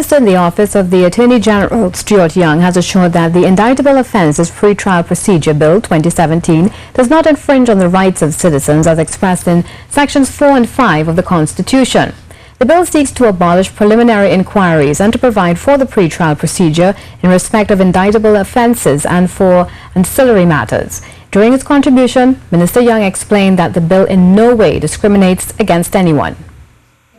Minister in the Office of the Attorney General, Stuart Young, has assured that the Indictable Offences Pre-Trial Procedure Bill 2017 does not infringe on the rights of citizens as expressed in Sections 4 and 5 of the Constitution. The bill seeks to abolish preliminary inquiries and to provide for the pre-trial procedure in respect of indictable offences and for ancillary matters. During his contribution, Minister Young explained that the bill in no way discriminates against anyone.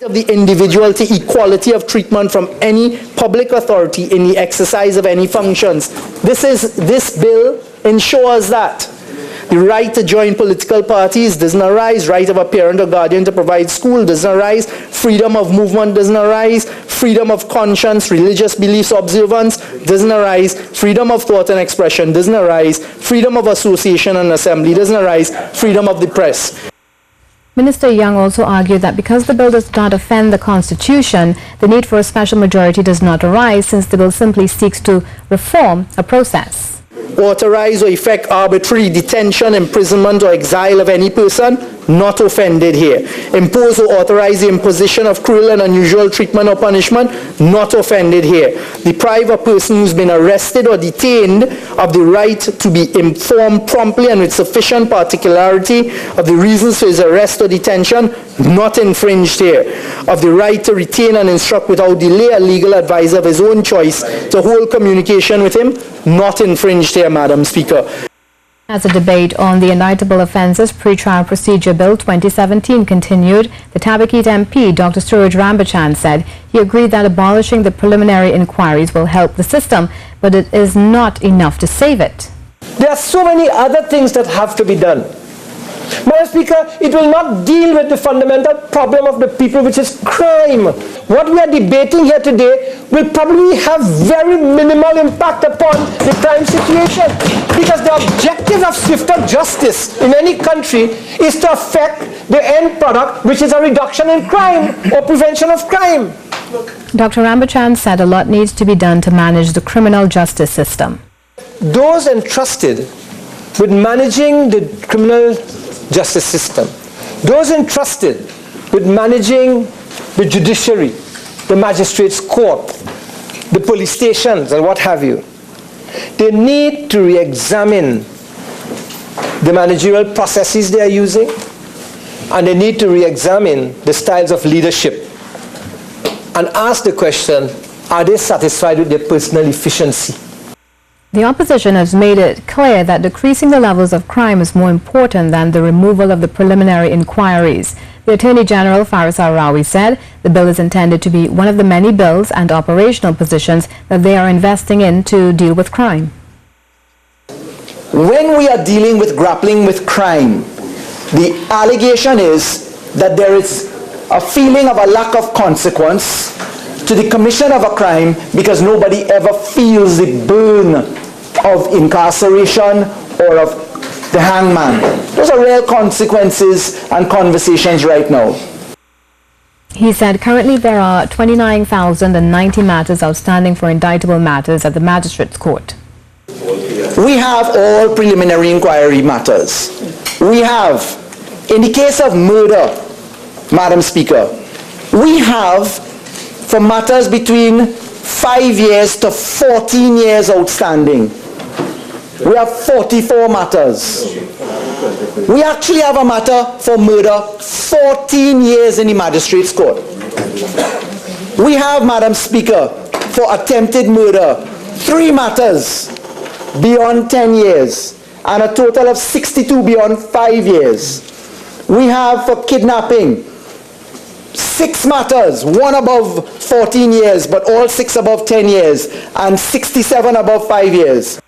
Of the individual to equality of treatment from any public authority in the exercise of any functions. This bill ensures that. The right to join political parties doesn't arise. Right of a parent or guardian to provide school doesn't arise. Freedom of movement doesn't arise. Freedom of conscience, religious beliefs observance doesn't arise. Freedom of thought and expression doesn't arise. Freedom of association and assembly doesn't arise. Freedom of the press. Minister Young also argued that because the bill does not offend the Constitution, the need for a special majority does not arise since the bill simply seeks to reform a process. Authorize or effect arbitrary detention, imprisonment or exile of any person, not offended here. Impose or authorize the imposition of cruel and unusual treatment or punishment, not offended here. Deprive a person who's been arrested or detained of the right to be informed promptly and with sufficient particularity of the reasons for his arrest or detention, not infringed here. Of the right to retain and instruct without delay a legal advisor of his own choice to hold communication with him, not infringed here, Madam Speaker. As a debate on the Indictable Offences Pre-Trial Procedure Bill 2017 continued, the Tabakit MP, Dr. Suraj Rambachan, said he agreed that abolishing the preliminary inquiries will help the system, but it is not enough to save it. There are so many other things that have to be done. Madam Speaker, it will not deal with the fundamental problem of the people, which is crime. What we are debating here today will probably have very minimal impact upon the crime situation, because the objective of swifter justice in any country is to affect the end product, which is a reduction in crime or prevention of crime. Dr. Rambachan said a lot needs to be done to manage the criminal justice system. Those entrusted with managing the criminal justice system, those entrusted with managing the judiciary, the magistrates' court, the police stations and what have you, they need to re-examine the managerial processes they are using, and they need to re-examine the styles of leadership and ask the question, are they satisfied with their personal efficiency? The opposition has made it clear that decreasing the levels of crime is more important than the removal of the preliminary inquiries. The Attorney General, Faris Al-Rawi, said the bill is intended to be one of the many bills and operational positions that they are investing in to deal with crime. When we are dealing with grappling with crime, the allegation is that there is a feeling of a lack of consequence to the commission of a crime because nobody ever feels the burn of incarceration or of the hangman. Those are real consequences and conversations right now. He said currently there are 29,090 matters outstanding for indictable matters at the Magistrates' Court. We have all preliminary inquiry matters. We have, in the case of murder, Madam Speaker, we have for matters between 5 years to 14 years outstanding. We have 44 matters. We actually have a matter for murder 14 years in the Magistrates' Court. We have, Madam Speaker, for attempted murder 3 matters beyond 10 years and a total of 62 beyond 5 years. We have for kidnapping 6 matters, 1 above 14 years, but all 6 above 10 years, and 67 above 5 years.